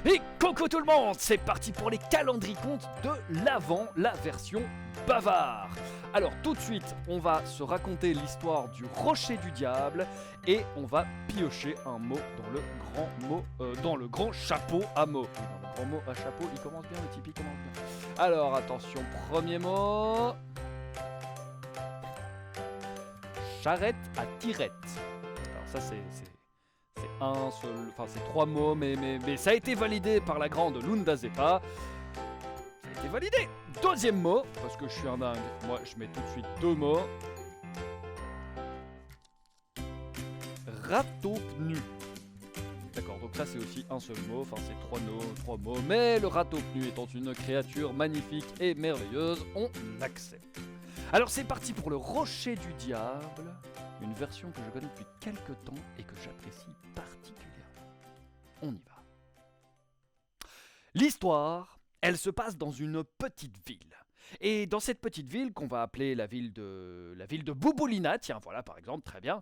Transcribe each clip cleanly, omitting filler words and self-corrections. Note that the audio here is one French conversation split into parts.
Et coucou tout le monde, c'est parti pour les calendricontes de l'Avent, la version bavard. Alors tout de suite, on va se raconter l'histoire du rocher du diable et on va piocher un mot dans le grand chapeau à mots. Oui, dans le grand mot à chapeau, il commence bien, le Tipeee commence bien. Alors attention, premier mot. Charrette à tirette. Alors ça c'est un seul, enfin c'est trois mots, mais ça a été validé par la grande Lunda Zepa. Ça a été validé. Deuxième mot, parce que je suis un dingue, moi je mets tout de suite deux mots. Ratopnu. D'accord, donc ça c'est aussi un seul mot, enfin c'est trois mots, mais le ratopnu étant une créature magnifique et merveilleuse, on accepte. Alors c'est parti pour le rocher du diable, une version que je connais depuis quelques temps et que j'apprécie particulièrement. On y va. L'histoire, elle se passe dans une petite ville. Et dans cette petite ville, qu'on va appeler la ville de Bouboulina, tiens voilà par exemple, très bien,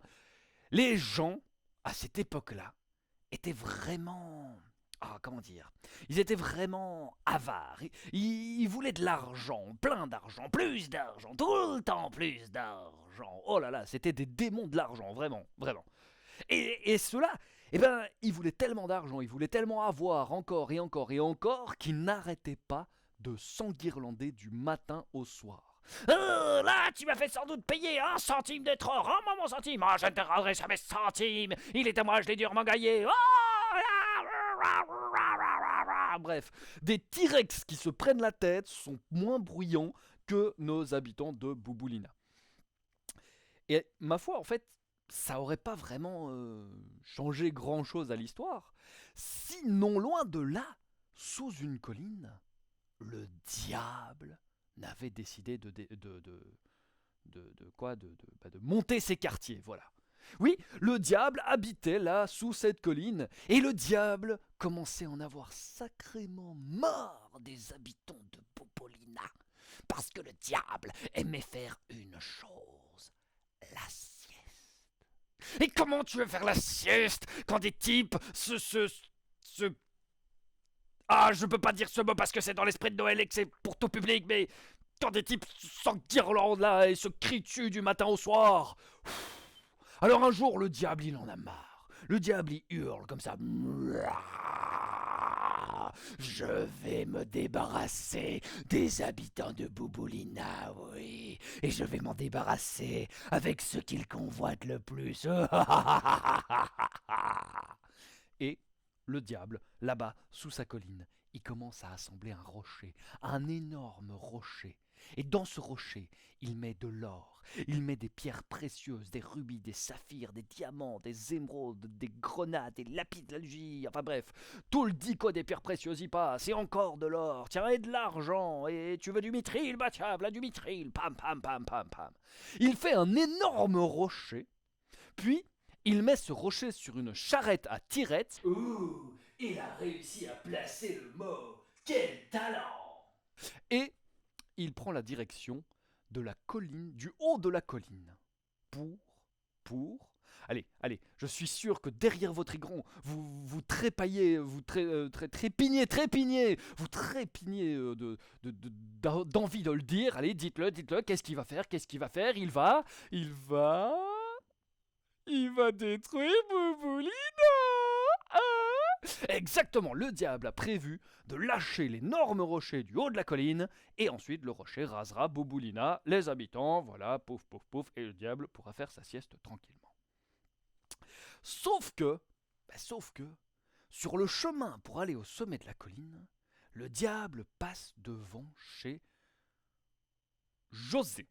les gens, à cette époque-là, étaient vraiment... comment dire? Ils étaient vraiment avares. Ils voulaient de l'argent, plein d'argent, plus d'argent, tout le temps plus d'argent. Oh là là, c'était des démons de l'argent, vraiment, vraiment. Et ceux-là, ils voulaient tellement d'argent, ils voulaient tellement avoir encore et encore et encore qu'ils n'arrêtaient pas de s'enguirlander du matin au soir. Là, tu m'as fait sans doute payer 1 centime de trop. Rends-moi mon centime. Je ne te rendrai jamais ce centime. Il est à moi, je l'ai durement gagné. Bref, des T-Rex qui se prennent la tête sont moins bruyants que nos habitants de Bouboulina. Et ma foi, en fait, ça aurait pas vraiment changé grand-chose à l'histoire. Sinon, loin de là, sous une colline, le diable n'avait décidé de monter ses quartiers, voilà. Oui, le diable habitait là, sous cette colline, et le diable commençait à en avoir sacrément marre des habitants de Popolina, parce que le diable aimait faire une chose, la sieste. Et comment tu veux faire la sieste quand des types je peux pas dire ce mot parce que c'est dans l'esprit de Noël et que c'est pour tout public, mais quand des types s'enguirlandent là et se crient dessus du matin au soir. Alors un jour, le diable, il en a marre. Le diable, il hurle comme ça. Je vais me débarrasser des habitants de Bouboulina, oui. Et je vais m'en débarrasser avec ceux qu'il convoite le plus. Et le diable, là-bas, sous sa colline, il commence à assembler un rocher, un énorme rocher. Et dans ce rocher, il met de l'or, il met des pierres précieuses, des rubis, des saphirs, des diamants, des émeraudes, des grenades, des lapis lazuli, enfin bref, tout le dico des pierres précieuses y passe, et encore de l'or, tiens, et de l'argent, et tu veux du mithril, bah tiens, voilà du mithril, pam, pam, pam, pam, pam. Il fait un énorme rocher, puis il met ce rocher sur une charrette à tirette. Ouh, il a réussi à placer le mot. Quel talent! Et il prend la direction de la colline, du haut de la colline. Pour... Allez, je suis sûr que derrière votre aigron, vous trépaillez, trépignez, vous trépignez d'envie de le dire. Allez, dites-le, qu'est-ce qu'il va faire? Il va détruire Bouboulina. Exactement, le diable a prévu de lâcher l'énorme rocher du haut de la colline, et ensuite le rocher rasera Bouboulina, les habitants, voilà, pouf, pouf, pouf, et le diable pourra faire sa sieste tranquillement. Sauf que, sur le chemin pour aller au sommet de la colline, le diable passe devant chez José.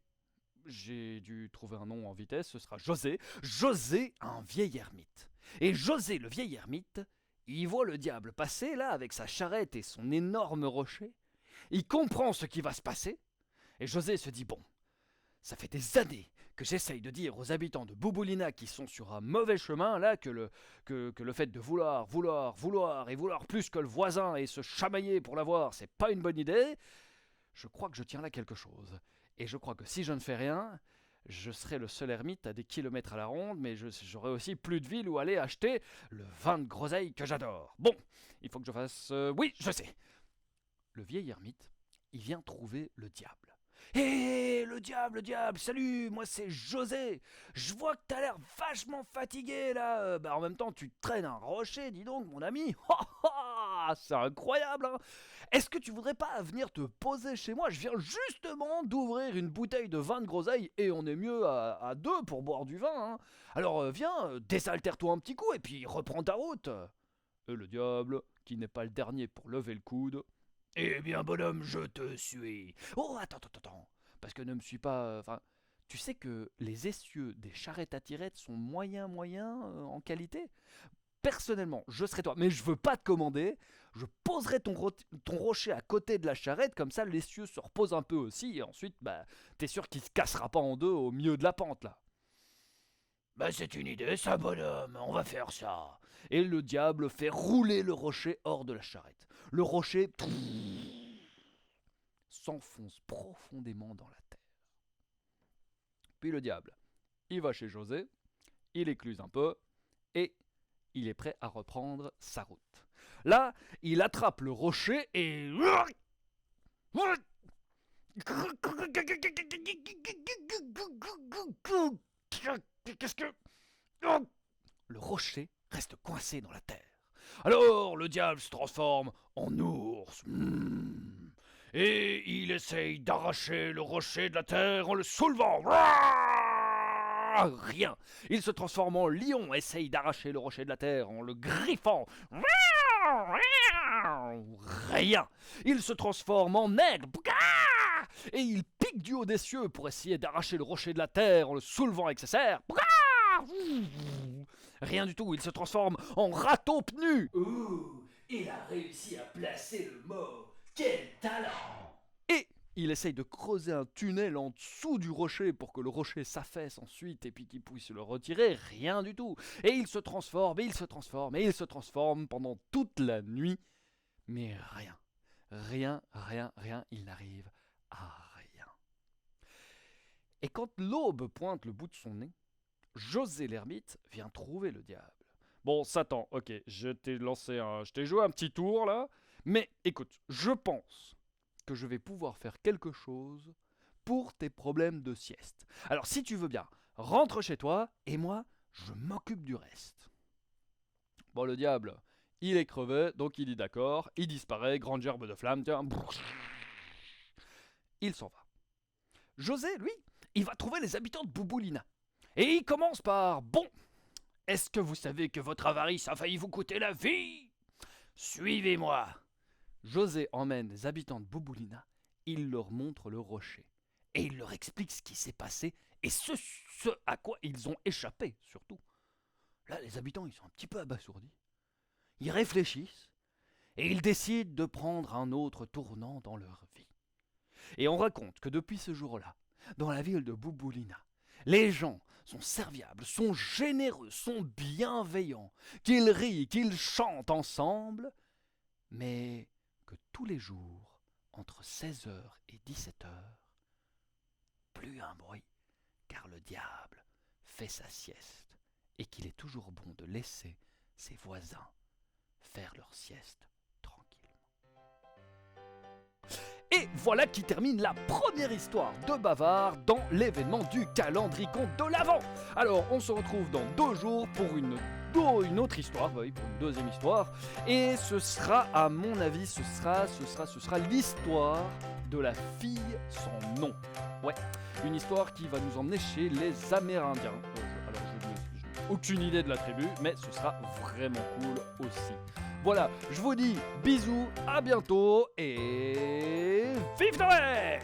J'ai dû trouver un nom en vitesse, ce sera José. José, un vieil ermite. Et José, le vieil ermite, il voit le diable passer là avec sa charrette et son énorme rocher. Il comprend ce qui va se passer. Et José se dit, bon, ça fait des années que j'essaye de dire aux habitants de Bouboulina qui sont sur un mauvais chemin là que le fait de vouloir plus que le voisin et se chamailler pour l'avoir, c'est pas une bonne idée. Je crois que je tiens là quelque chose. Et je crois que si je ne fais rien, je serai le seul ermite à des kilomètres à la ronde, mais j'aurai aussi plus de ville où aller acheter le vin de groseille que j'adore. Bon, il faut que je fasse... oui, je sais. Le vieil ermite, il vient trouver le diable. Hé, le diable, salut, moi c'est José. Je vois que t'as l'air vachement fatigué là. En même temps, tu traînes un rocher, dis donc, mon ami. C'est incroyable, hein. Est-ce que tu voudrais pas venir te poser chez moi? Je viens justement d'ouvrir une bouteille de vin de groseille et on est mieux à deux pour boire du vin, hein. Alors viens, désaltère-toi un petit coup et puis reprends ta route. Et le diable, qui n'est pas le dernier pour lever le coude. Eh bien, bonhomme, je te suis. Oh, attends. Parce que ne me suis pas... tu sais que les essieux des charrettes à tirettes sont moyens en qualité. Personnellement, je serais toi, mais je veux pas te commander. Je poserai ton rocher à côté de la charrette, comme ça l'essieu se repose un peu aussi, et ensuite, t'es sûr qu'il se cassera pas en deux au milieu de la pente, là. C'est une idée, ça, bonhomme, on va faire ça. Et le diable fait rouler le rocher hors de la charrette. Le rocher s'enfonce profondément dans la terre. Puis le diable, il va chez José, il écluse un peu, et il est prêt à reprendre sa route. Là, il attrape le rocher et... Qu'est-ce que... Le rocher reste coincé dans la terre. Alors le diable se transforme en ours. Et il essaye d'arracher le rocher de la terre en le soulevant. Rien. Il se transforme en lion, essaye d'arracher le rocher de la terre en le griffant. Rien. Il se transforme en aigle. Et il pique du haut des cieux pour essayer d'arracher le rocher de la terre en le soulevant avec ses serres. Rien du tout, il se transforme en râteau pnu. Ouh, il a réussi à placer le mot. Quel talent! Et il essaye de creuser un tunnel en dessous du rocher pour que le rocher s'affaisse ensuite et puis qu'il puisse le retirer. Rien du tout. Et il se transforme, pendant toute la nuit. Mais rien, il n'arrive à rien. Et quand l'aube pointe le bout de son nez, José l'ermite vient trouver le diable. Bon, Satan, ok, je t'ai joué un petit tour là, mais écoute, je pense que je vais pouvoir faire quelque chose pour tes problèmes de sieste. Alors si tu veux bien, rentre chez toi et moi, je m'occupe du reste. Bon, le diable, il est crevé, donc il dit d'accord, il disparaît, grande gerbe de flamme, tiens. Il s'en va. José, lui, il va trouver les habitants de Bouboulina. Et il commence par « Bon, est-ce que vous savez que votre avarice a failli vous coûter la vie? Suivez-moi !» José emmène les habitants de Bouboulina, il leur montre le rocher. Et il leur explique ce qui s'est passé et ce à quoi ils ont échappé, surtout. Là, les habitants, ils sont un petit peu abasourdis. Ils réfléchissent et ils décident de prendre un autre tournant dans leur vie. Et on raconte que depuis ce jour-là, dans la ville de Bouboulina, les gens sont serviables, sont généreux, sont bienveillants, qu'ils rient, qu'ils chantent ensemble, mais que tous les jours, entre 16h et 17h, plus un bruit, car le diable fait sa sieste et qu'il est toujours bon de laisser ses voisins faire leur sieste tranquillement. Et voilà qui termine la première histoire de Bavard dans l'événement du calendricon de l'Avent. Alors, on se retrouve dans 2 jours pour une autre histoire, pour une deuxième histoire. Et ce sera, à mon avis, ce sera l'histoire de la fille sans nom. Ouais, une histoire qui va nous emmener chez les Amérindiens. Alors, je n'ai aucune idée de la tribu, mais ce sera vraiment cool aussi. Voilà, je vous dis bisous, à bientôt et vive Noël!